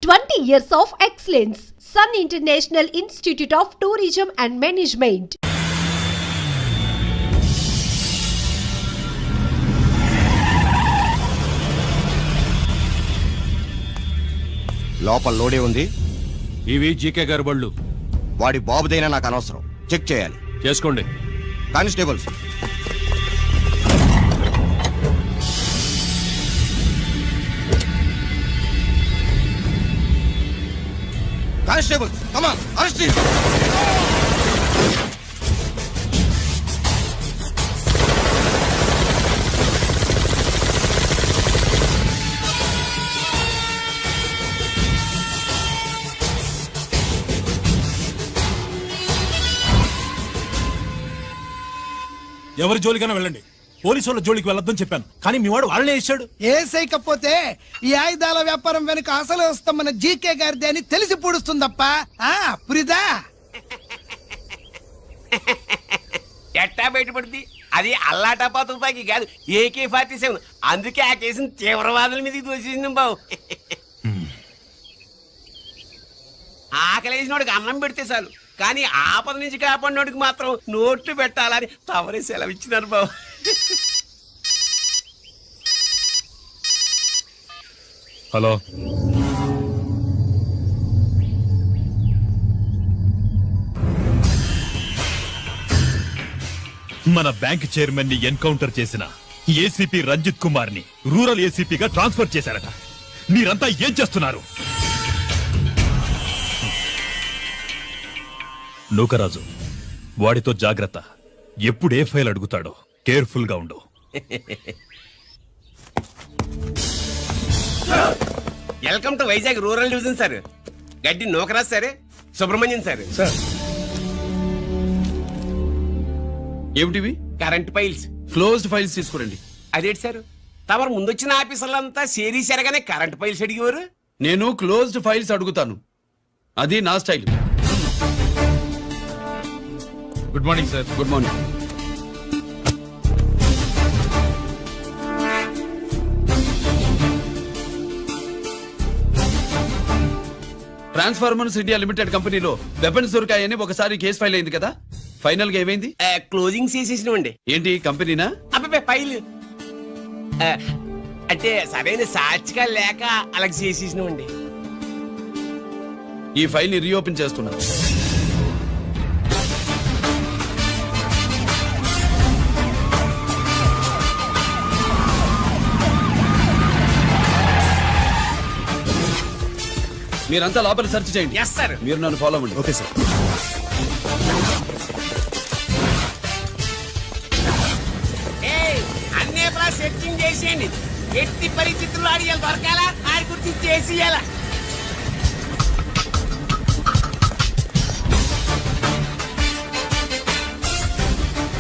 20 years of excellence. Sun International Institute of Tourism and Management. లోపల లోడే ఉంది. ఇవి GK గారి బళ్ళు. వాడి బాబుదైనా నాకు అనవసరం. చెక్ చేయాలి. చేసుకోండి. Constables, constables, come on, arrest him. ఎవరి జోలికైనా వెళ్ళండి, పోలీసు వాళ్ళ జోలికి వెళ్ళొద్దని చెప్పాను, కానీ మీ వాడు వాళ్ళనే ఇచ్చాడు. ఏసైకపోతే ఈ ఆయుధాల వ్యాపారం వెనుక అసలు వస్తామన్న జీకే గారిది అని తెలిసి పూడుస్తుందప్ప. పురిదా ఎట్టా బయటపడుద్ది? అది అల్లాటపా తుపాకి కాదు, AK-47. అందుకే ఆ కేసుని తీవ్రవాదుల మీదకి దోషింది బావు. ఆకలేసినోడికి అన్నం పెడితే చాలు, కానీ ఆపద నుంచి కాపాడినోడికి మాత్రం నోట్లు పెట్టాలని తవరే సెలవు ఇచ్చినారు బాబు. హలో, మన బ్యాంక్ చైర్మన్ ని ఎన్కౌంటర్ చేసిన ఏసీపీ రంజిత్ కుమార్ ని రూరల్ ఏసీపీగా ట్రాన్స్ఫర్ చేశారట. మీరంతా ఏం చేస్తున్నారు? నూకరాజు, వాడితో జాగ్రత్త. ఎప్పుడు ఏ ఫైల్ అడుగుతాడో కేర్ఫుల్ గా ఉండు. Welcome to Vizag rural division sir. Gaddi Nookaraj sir, Subrahmanyam sir. ఏమిటివి? Current files. క్లోజ్డ్ ఫైల్స్ తీసుకురండి. అదేంటి సార్, తమరు ముందొచ్చిన ఆఫీసర్లంతా సేరీసరగానే కరెంట్ ఫైల్స్ అడిగేవారు. నేను క్లోజ్డ్ ఫైల్స్ అడుగుతాను, అది నా style. Good morning sir. Good morning. Transformers India limited కంపెనీలో వెపన్స్ దొరికాయని ఒకసారి కేసు ఫైల్ అయింది కదా, ఫైనల్ గా ఏమైంది? క్లోజింగ్ చేసేసినవండి. ఏంటి కంపెనీనా? అబ్బాయి ఫైల్ అంటే సరైన సాక్షిగా లేక అలా చేసేసినవండి. ఈ ఫైల్ ని రీఓపెన్ చేస్తున్నా. మీరంతా లోపల సెర్చ్ చేయండి. Yes sir. మీరు నన్ను ఫాలో అవ్వండి. Okay sir. అన్నే సెర్చింగ్ చేసేయండి. ఎట్టి పరిస్థితుల్లో ఆడియాలు దొరకాలా, ఆడి గురించి చేసేయాలా.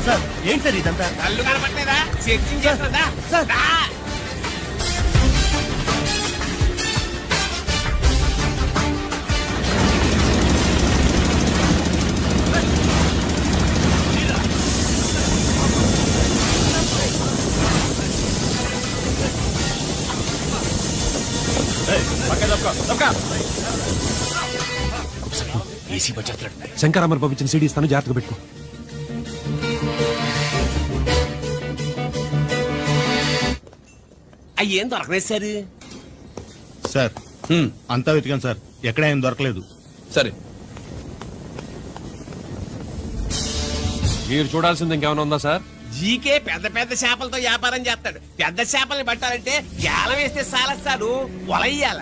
సార్ ఏంటి సార్ ఇదంతా? కళ్ళు కనపట్లేదా? సెర్చింగ్ చేస్తున్నదా? ఏసీ వచ్చేస్తాడు. శంకరామర్ పంపించిన సీడీ ఇస్తాను, జాగ్రత్తగా పెట్టుకో. అయ్యేం దొరకలేదు సార్. సార్ అంతా వెతికాను సార్, ఎక్కడ ఏం దొరకలేదు. సరే, మీరు చూడాల్సింది ఇంకేమైనా ఉందా సార్? జీకే పెద్ద పెద్ద చేపలతో వ్యాపారం చేస్తాడు. పెద్ద చేపల్ని పట్టాలంటే గేలం వేస్తే సాలస్తాడు, వలయ్యాల.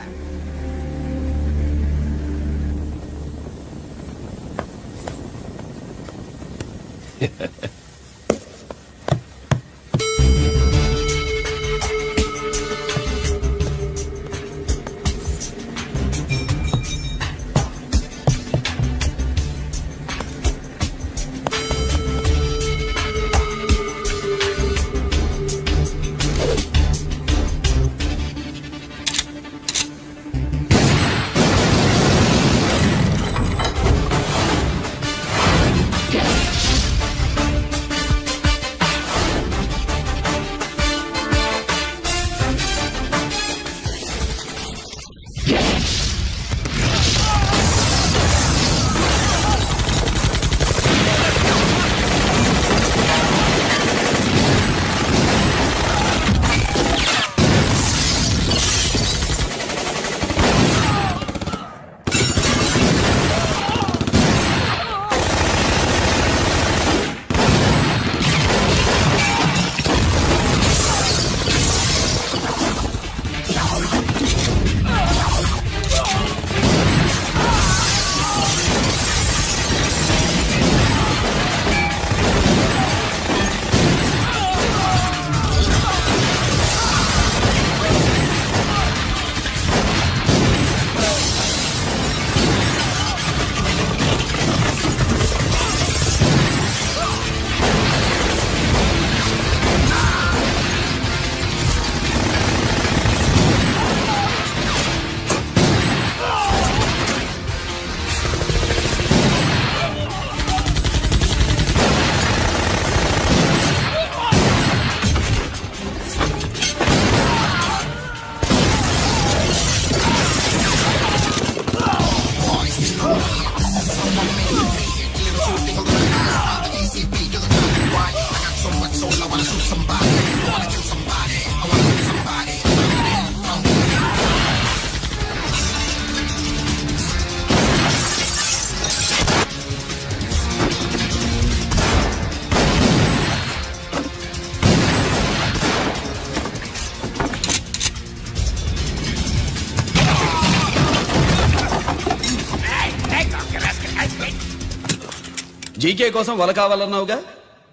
జీకే కోసం వల కావాలన్నావుగా,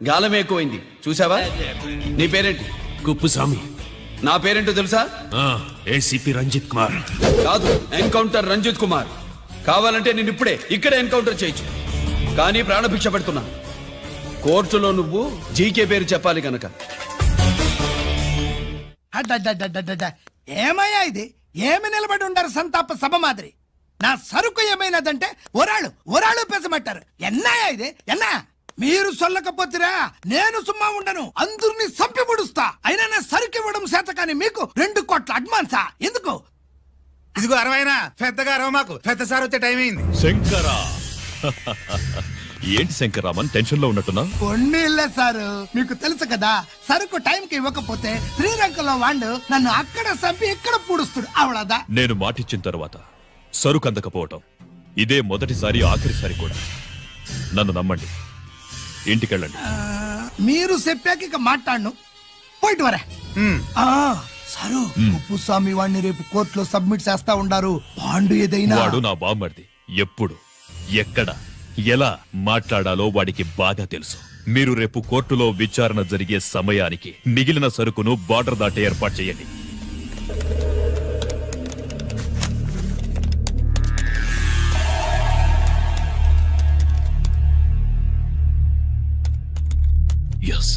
గాలమే ఎక్కువైంది చూసావా. నీ పేరేంటి? కుప్పుస్వామి. నా పేరేంటో తెలుసా? ఏసీపీ రంజిత్ కుమార్. కాదు, ఎన్కౌంటర్ రంజిత్ కుమార్. కావాలంటే నేను ఇప్పుడే ఇక్కడే ఎన్కౌంటర్ చేయొచ్చు, కానీ ప్రాణభిక్ష పెడుతున్నా. కోర్టులో నువ్వు జీకే పేరు చెప్పాలి గనక. అడ్డడ్డడ్డడ్డడ్డ. ఏమయ్యా ఇది? ఏమి నిలబడి ఉండారు సంతాప సభ మాదిరి? నా సరుకు ఏమైనదంటే ఒరాళ్ళు పెసమంటారు. ఎన్నాయా ఇది? ఎన్నా మీరు సొల్లకపోతురా నేను సుమ్మా ఉండను, అందరినీ సంపి ముడుస్తా. అయినా నా సరుకు ఇవ్వడం చేత కానీ మీకు 2 కోట్ల అడ్వాన్సా? ఎందుకు? ఇదిగో 60 పెద్దగా 60 మాకు పెద్ద సార్ వచ్చే టైం అయింది. శంకరా ఏంటి శంకరామన్ టెన్షన్ లో ఉన్నట్టున్నా? కొన్ని ఇల్లే సారు, మీకు తెలుసు కదా, సరుకు టైంకి ఇవ్వకపోతే శ్రీరంగంలో వాడు నన్ను అక్కడ సంపి ఇక్కడ పూడుస్తుడు. అవడదా? నేను మాటిచ్చిన తర్వాత సరుకు అందకపోవటం ఇదే మొదటిసారి, ఆఖరిసారి కూడా. నన్ను నమ్మండి, ఇంటికెళ్ళండి. మీరు చెప్పాక ఇక మాట్లాడను. పోయిట్ వరా. సారు, కుప్పుస్వామి వాడిని రేపు కోర్టులో సబ్మిట్ చేస్తా ఉండారు. బాండు ఏదైనా వాడు నా బామ్మర్ది. ఎప్పుడు, ఎక్కడ, ఎలా మాట్లాడాలో వాడికి బాగా తెలుసు. మీరు రేపు కోర్టులో విచారణ జరిగే సమయానికి మిగిలిన సరుకును బార్డర్ దాటే ఏర్పాటు చేయండి. ఎస్,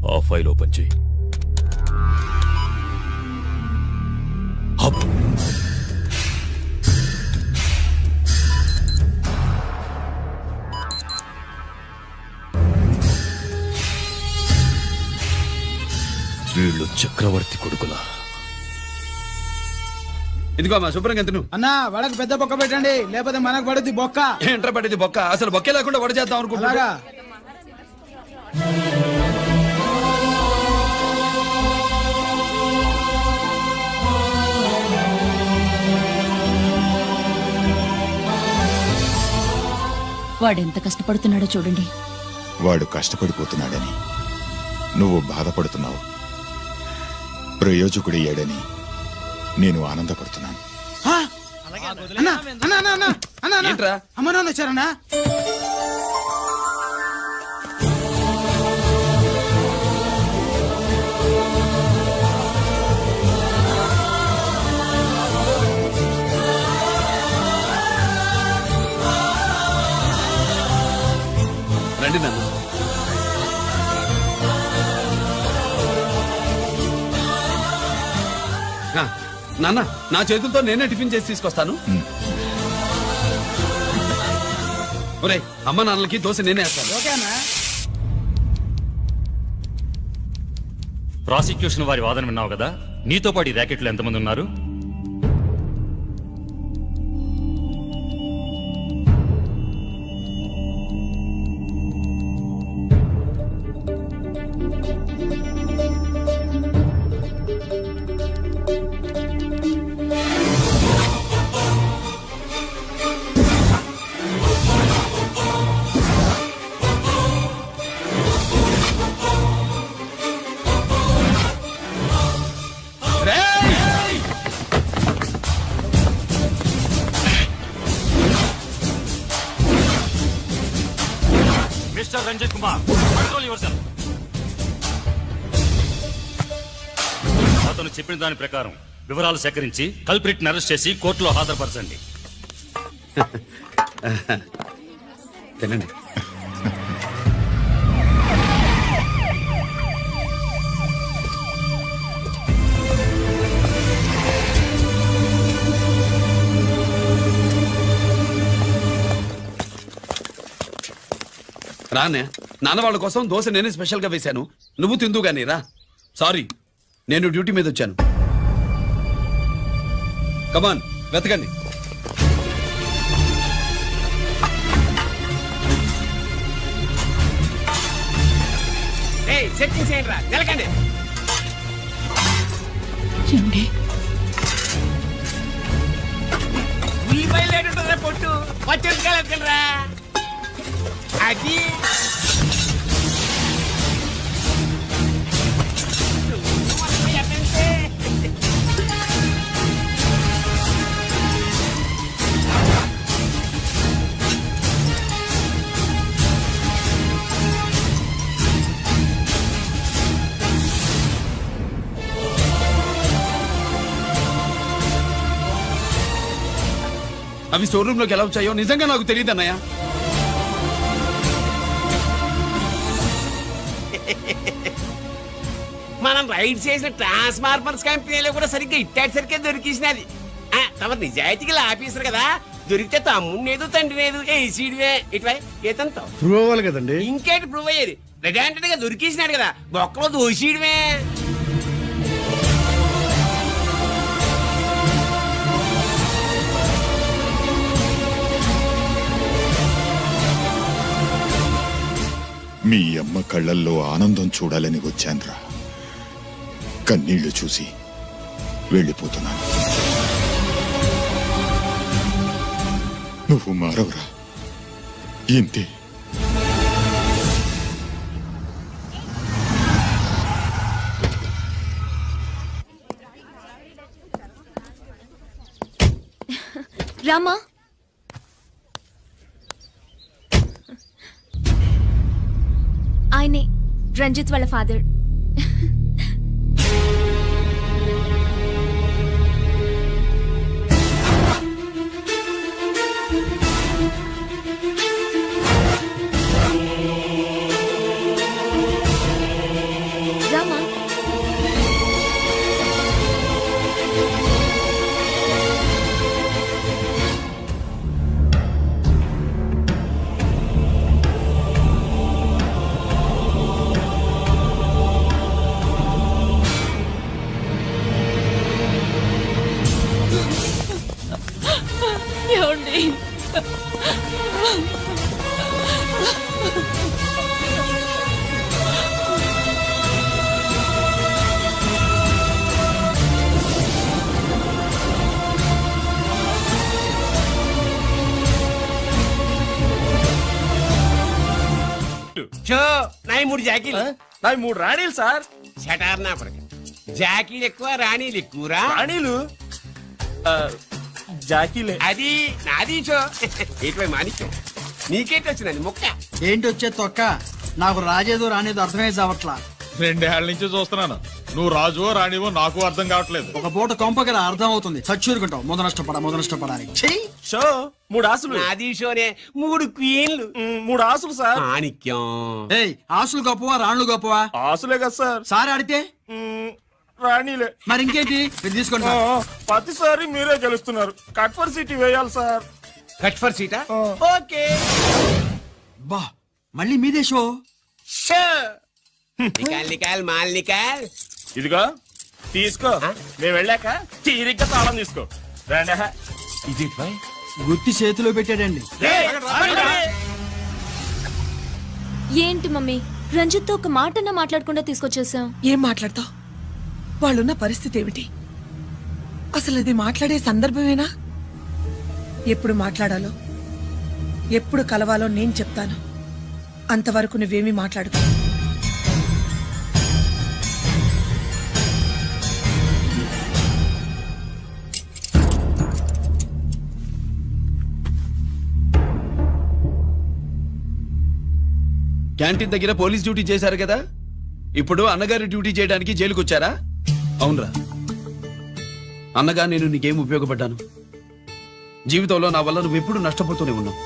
ఆ ఫైల్ ఓపెన్ చేయి. హబ్. వీళ్ళు చక్రవర్తి కొడుకులా. ఇదిగో మా శుభ్రంగా ఎంత నువ్వు. అన్నా వాళ్ళకి పెద్ద బొక్క పెట్టండి, లేకపోతే మనకు పడుద్ది బొక్క. ఏంట్రా పడేది బొక్క? అసలు బొక్కే లేకుండా వడ చేద్దాం అనుకుంటా. అలాగా? వాడెంత కష్టపడుతున్నాడో చూడండి. వాడు కష్టపడిపోతున్నాడని నువ్వు బాధపడుతున్నావు, ప్రయోజకుడయ్యాడని నేను ఆనందపడుతున్నాను. అన్నా అన్నా అన్నా అన్నా అన్నా అన్నా. ఏంట్రా? అమ్మ నాన్న వచ్చారన్నా. రండి నాన్న. నాన్న, నా చేతులతో నేనే టిఫిన్ చేసి తీసుకొస్తాను. ఒరేయ్, అమ్మ నాన్నలకి దోశ నేనే వేస్తాను. ఓకేనా? ప్రాసిక్యూషన్ వారి వాదన విన్నావు కదా. నీతో పాటు ఈ ర్యాకెట్లో ఎంతమంది ఉన్నారు? Mister Ranjit Kumar, control yourself. అతను చెప్పిన దాని ప్రకారం వివరాలు సేకరించి కల్ప్రిట్ ని అరెస్ట్ చేసి కోర్టులో హాజరుపరచండి. తినండి. రానే, నాన్న వాళ్ళ కోసం దోశ నేనే స్పెషల్ గా వేశాను, నువ్వు తిందు గానీ రా. సారీ, నేను డ్యూటీ మీద వచ్చాను. కమాన్, వెతకండి. సెట్టింగ్ చేయండి రా, నిలకండి. ఉల్లిపాయలు ఏంటుంటుందిరా పొట్టు, పచ్చిమిరపకాయలు ఎత్తుకెళ్ళరా. అది అవి స్టోర్ రూమ్ లోకి ఎలా వచ్చాయో నిజంగా నాకు తెలియదు అన్నయ్య. మనం రైడ్ చేసిన ట్రాన్స్ఫార్మర్స్ కంపెనీలో కూడా సరిగ్గా ఇట్టాడు సరిగ్గా దొరికేసినది. తమరు నిజాయితీగా ఆఫీసర్ కదా, దొరికితే తమ్ముడినేదు తండ్రినేదు ఏసీడివే ఇటువై ఏతంతో ప్రూవ్ అవ్వాలి కదండి. ఇంకేంటి ప్రూవ్ అయ్యేది? రెడ్ గా దొరికేసినాడు కదా, బొక్కలో దోషీడివే. మీ అమ్మ కళ్ళల్లో ఆనందం చూడాలని వచ్చాన్రా. కన్నీళ్లు చూసి వెళ్ళిపోతున్నాను. నువ్వు మారవురా, ఇంతే. రామా, ఆయనే రంజిత్ వాళ్ళ ఫాదర్. రామా, ఏమండి? షో నాయి 3 జాకీలు. నావి 3 రాణీలు సార్. షటార్ నా పడక. జాకీలు ఎక్కువ రాణీలు ఎక్కువరా? రాణీలు జాకీలే. అది నాది షో. ఏటివై మాణిక్యం, నీకేంటి వచ్చినది మొక్క? ఏంటి వచ్చే తొక్క? నాకు రాజేదో రానేదో అర్థమే చావట్లా. 2 ఏళ్ల నుంచి చూస్తున్నాను. నువ్వు రాజువో రాణివో నాకు అర్థం కావట్లేదు. ఒక పూట కొంపకల అర్థం అవుతుంది. చచ్చూరుకుంటావు. మొద నష్టపడాలి. షో 3 ఆసులు. నాది షోనే 3 క్వీన్లు. 3 ఆసులు సార్. మాణిక్యం. ఏయ్, ఆసులు గొప్పవా రాణులు గొప్పవా? ఆసులే కదా సార్. సారి ఆడితే రాణీలే. మరి ఇంకేంటి? ఇది తీసుకోండి. ప్రతిసారి మీరే గెలుస్తున్నారు. కట్ ఫర్ సిటీ వేయాలి సార్. కట్ ఫర్ సీటా? ఓకే. బా, మళ్ళీ మీదే షో. షో నికాల్ నికాల్ మాల్ నికాల్. ఇదిగో తీసుకో. మేము వెళ్ళాక తీరిగ్గా తాళం తీసుకో. రండి. ఇది గుత్తి చేతిలో పెట్టాడండి. ఏంటి మమ్మీ, రంజిత్ తో ఒక మాటన్నా మాట్లాడకుండా తీసుకొచ్చేసాం. ఏం మాట్లాడతావు? వాళ్ళున్న పరిస్థితి ఏమిటి? అసలు అది మాట్లాడే సందర్భమేనా? ఎప్పుడు మాట్లాడాలో, ఎప్పుడు కలవాలో నేను చెప్తాను. అంతవరకు నువ్వేమీ మాట్లాడుకో. క్యాంటీన్ దగ్గర పోలీస్ డ్యూటీ చేశారు కదా, ఇప్పుడు అన్నగారి డ్యూటీ చేయడానికి జైలుకు వచ్చారా? అవునరా అన్నగా, నేను నీకేం ఉపయోగపడ్డాను? జీవితంలో నా వల్ల నువ్వు ఎప్పుడు నష్టపోతూనే ఉన్నావు.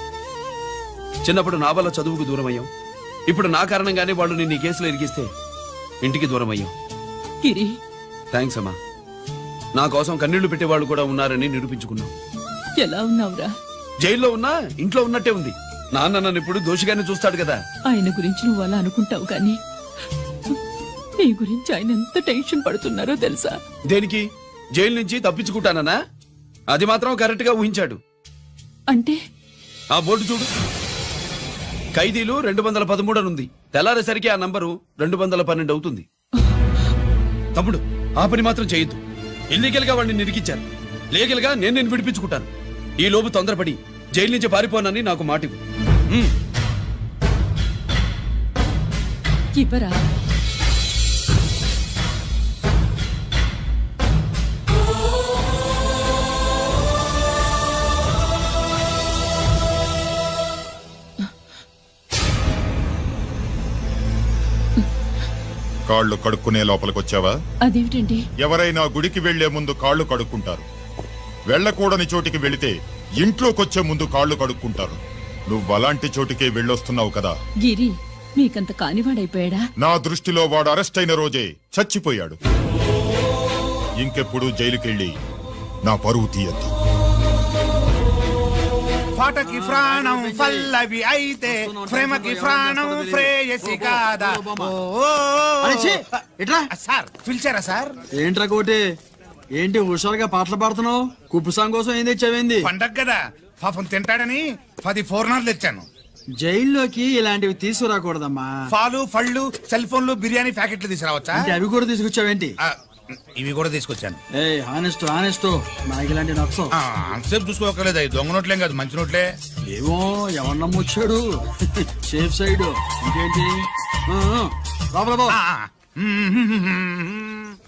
చిన్నప్పుడు నా వల్ల చదువుకు దూరం అయ్యావు. ఇప్పుడు నా కారణంగానే వాళ్ళు నిన్ను ఈ కేసులో ఇరికిస్తే ఇంటికి దూరం అయ్యావు. థ్యాంక్స్ అమ్మా. నా కోసం కన్నీళ్లు పెట్టేవాళ్ళు కూడా ఉన్నారని నిరూపించుకున్నావు. ఎలా ఉన్నావురా? జైల్లో ఉన్నా ఇంట్లో ఉన్నట్టే ఉంది. నాన్న నన్ను ఇప్పుడు దోషిగానే చూస్తాడు కదా. ఆయన గురించి నువ్వు అలా అనుకుంటావు కానీ నీ గురించి ఆయన ఎంత టెన్షన్ పడుతున్నారో తెలుసా? దేనికి? జైలు నుంచి తప్పించుకుంటానన్నా? అది మాత్రం కరెక్ట్ గా ఊహించాడు. అంటే ఆ బోర్డు చూడు, ఖైదీలు 213 అని ఉంది. తెల్లారేసరికి ఆ నంబరు 212 అవుతుంది. తమ్ముడు, ఆ పని మాత్రం చేయొద్దు. ఇల్లీగల్ గా వాడిని నిరికించారు. లీగల్ గా నేను నిన్ను విడిపించుకుంటాను. ఈ లోపు తొందరపడి జైలు నుంచి పారిపోనని నాకు మాటివ్వు. ఇవ్వరా? కాళ్ళు కడుక్కునే లోపలికొచ్చావా? అదేమిటండి? ఎవరైనా గుడికి వెళ్లే ముందు కాళ్ళు కడుక్కుంటారు. వెళ్ళకూడని చోటికి వెళితే ఇంట్లోకొచ్చే ముందు కాళ్ళు కడుక్కుంటారు. నువ్వు అలాంటి చోటుకే వెళ్ళొస్తున్నావు కదా. గిరి మీకంత కానివాడైపోయాడా? నా దృష్టిలో వాడు అరెస్ట్ అయిన రోజే చచ్చిపోయాడు. ఇంకెప్పుడు జైలుకెళ్ళి నా పరువు తీయద్దు. పాటకి ప్రాణం పల్లవి అయితే ప్రేమకి ప్రాణం ప్రేయసి కాదా. సార్ పిలిచారా సార్? ఏంట్రా కోటి, ఏంటి హుషారుగా పాటలు పాడుతున్నావు? కుప్పు సాంగ్ కోసం ఏం తెచ్చావేంది? పండగ కదా, పాపం తింటాడని 10 4 తెచ్చాను. జైల్లోకి ఇలాంటివి తీసుకురాకూడదమ్మా. పాలు పళ్ళు సెల్ ఫోన్లు బిర్యానీ ప్యాకెట్లు తీసుకురావచ్చా? అంటే అవి కూడా తీసుకొచ్చావేంటి? ఇవి కూడా తీసుకొచ్చాను. ఏ హానెస్ట్ హానెస్ట్, మనకి ఇలాంటి నచ్చం. అంతసేపు చూసుకోకలేదు, అవి దొంగ నోట్లేం కాదు, మంచి నోట్లే. ఏమో ఎవరు నమ్మొచ్చాడు. Safe side. ఇంకేంటి లోపల పో.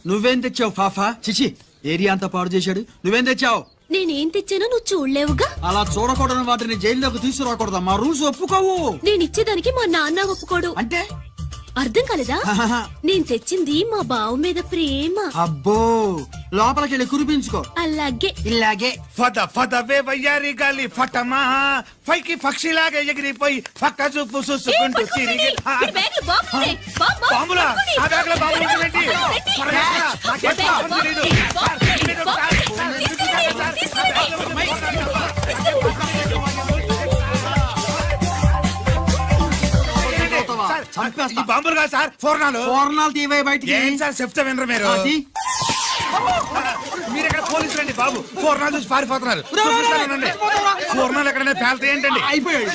నువ్వేం తెచ్చావు ఫాఫా? చిచి, ఏరియా అంతా పాడు చేశాడు. నువ్వేం తెచ్చావు? నేనేం తెచ్చానో నువ్వు చూడలేవుగా. అలా చూడకూడని వాటిని జైల్లోకి తీసుకురాకూడదా? మా రూల్స్ ఒప్పుకోవు. నేను ఇచ్చేదానికి మా నాన్న ఒప్పుకోడు. అంటే అర్థం కాలేదా? నేను తెచ్చింది మా బావు మీద ప్రేమ. అబ్బో, లోపలికి వెళ్ళి కురిపించుకో. అలాగే ఇలాగే ఫద ఫదవే వయ్యారి గాలి ఫటమా, పైకి పక్షిలాగా ఎగిరిపోయి పక్క చూపు చూసుకుంటూ తిరిగి. బాంబులా? ఆ బ్యాగ్లో బాంబులు ఉంటాయేంటి? ఈ బాంబులు కాదు సార్, ఫోర్నాలు. ఫోర్నాలు తీవే బయటికి. ఏం సార్ చెప్తా వినరు మీరు? మీరు ఎక్కడ పోలీసులు అండి బాబు? ఫోర్నాలు చూసి పారిపోతున్నారు. ఫోర్నాలు ఎక్కడైనా పేల్తాయి ఏంటండి? అయిపోయాడు.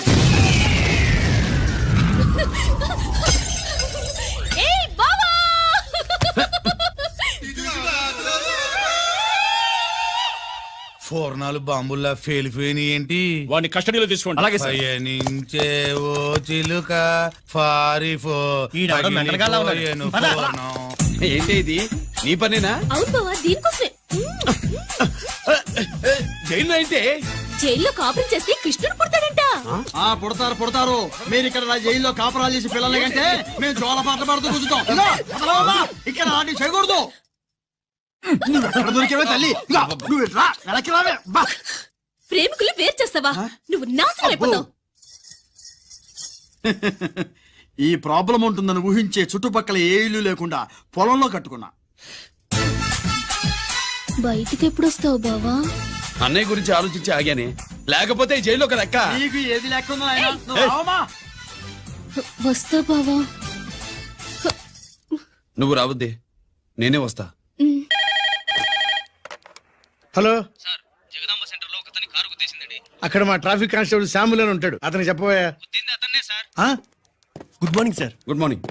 ఫోర్నాలు బాంబుల్లా ఫెయిలిపోయినాయి ఏంటి? వాడిని కస్టడీలో తీసుకోండి. అలాగే సార్. పయనించే ఓ చిలుక పారిపో. ఏంటి ఇది? నీ పనేనా? అవును బావా, దీనికోసమే. జైల్లో అయితే జైల్లో కాపురం చేస్తే కృష్ణుడు పుడతాడంట. పుడతారు పుడతారు. మీరు ఇక్కడ నా జైల్లో కాపురాలు చేసి పిల్లలు కంటే మేము జోల పాటలు పాడుతూ కూర్చుంటాం. ఇక్కడ అలాంటి చేయకూడదు. దొరికేవే తల్లి. ప్రేమికులు వేరు చేస్తావా? నువ్వు నాశనం అయిపోతావు. ఈ ప్రాబ్లం ఉంటుందని ఊహించే చుట్టుపక్కల ఏ ఇల్లు లేకుండా పొలంలో కట్టుకున్నా. బయటికి ఎప్పుడు వస్తావు బావా? అన్నయ్య గురించి ఆలోచించి ఆగానే, లేకపోతే ఈ జైల్లో ఒక లెక్క. నీకు ఏది లెక్క వస్తా బావా. నువ్వు రావద్దే, నేనే వస్తా. హలో అక్కడ మా ట్రాఫిక్ కానిస్టేబుల్ శామ్యుల్ అని ఉంటాడు, అతను చెప్పబోయా. Good morning sir. Good morning.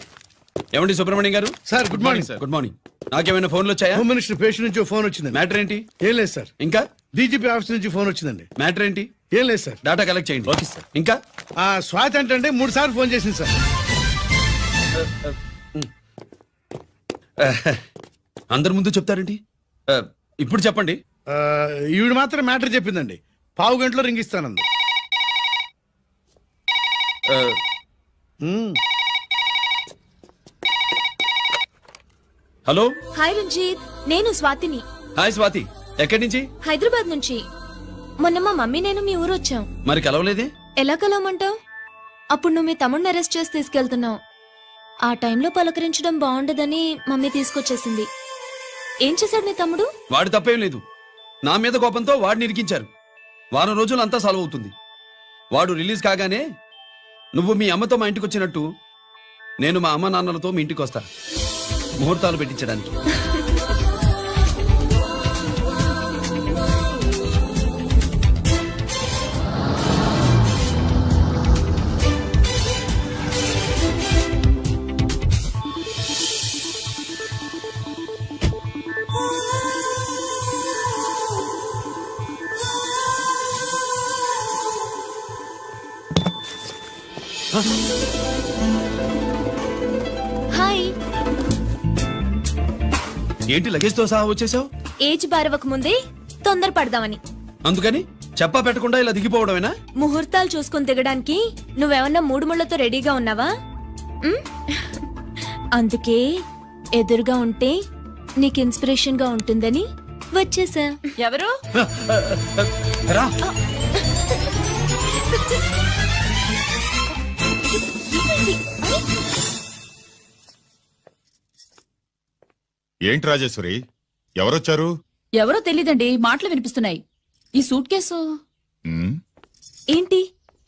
ఏమండి Subrahmanyam garu? Sir good morning sir. Good morning. నాకేమైనా ఫోన్లు వచ్చాయా? హోమ్ మినిస్టర్ పేషెంట్ నుంచి ఫోన్ వచ్చింది. మ్యాటర్ ఏంటి? ఏం లేదు సార్. ఇంకా డీజీపీ ఆఫీస్ నుంచి ఫోన్ వచ్చిందండి. మ్యాటర్ ఏంటి? ఏం లేదు సార్. డాటా కలెక్ట్ చేయండి. Okay sir. ఇంకా స్వాతి అంటే 3 సార్లు ఫోన్ చేసింది సార్. అందరి ముందు చెప్తారేంటి? ఇప్పుడు చెప్పండి. ఈవిడ మాత్రం మ్యాటర్ చెప్పిందండి. 1/2 గంటలో రింగ్ ఇస్తానంది. హలో. హాయ్ రంజిత్, నేను స్వాతిని. హాయ్ స్వాతి, ఎక్కడి నుంచి? హైదరాబాద్ నుంచి. మొన్న మా మమ్మీ నేను మీ ఊరు వచ్చాం. మరి కలవలేదే? ఎలా కలవమంటావు? అప్పుడు నువ్వు మీ తమ్ముడిని అరెస్ట్ చేసి తీసుకెళ్తున్నావు. ఆ టైంలో పలకరించడం బాగుండదని మమ్మీ తీసుకొచ్చేసింది. ఏం చేశాడు నీ తమ్ముడు? వాడి తప్పేం లేదు. నా మీద కోపంతో వాడిని ఇరికించారు. వారం రోజులు అంతా సాల్వ్ అవుతుంది. వాడు రిలీజ్ కాగానే నువ్వు మీ అమ్మతో మా ఇంటికి వచ్చినట్టు నేను మా అమ్మ నాన్నలతో మీ ఇంటికి వస్తా, ముహూర్తాలు పెట్టించడానికి. హాయ్. ఏంటి లగేజ్ తో సహా వచ్చేసావు? ఏజ్ బారవక ముందే తొందర పడదామని. అందుకని చెప్పా పెట్టకుండా ఇలా దిగిపోవడమేనా? ముహూర్తాలు చూసుకొని దిగడానికి నువ్వేమన్నా 3 ముళ్ళతో రెడీగా ఉన్నావా? అందుకే ఎదురుగా ఉంటే నీకు ఇన్స్పిరేషన్ గా ఉంటుందని వచ్చేసా. ఎవరు? రా ఏంటి రాజేశ్వరి ఎవరొచ్చారు? ఎవరో తెలీదండి, మాటలు వినిపిస్తున్నాయి. ఈ సూట్ కేసు ఉమ్, ఏంటి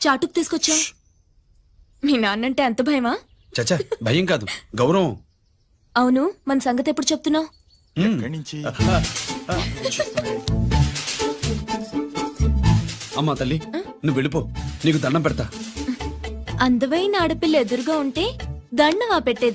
చాటుకు తీసుకొచ్చా? మీ నాన్నంటే అంత భయమా? చచ్చా భయం కాదు, గౌరవం. అవును, మన సంగతి ఎప్పుడు చెప్తున్నావు? ఎక్కడి నుంచి? అమ్మా తల్లి, నువ్వు వెళ్ళిపో, నీకు దండం పెడతా. అందమైన ఆడపిల్ల ఎదురుగా ఉంటే దండవా పెట్టేది?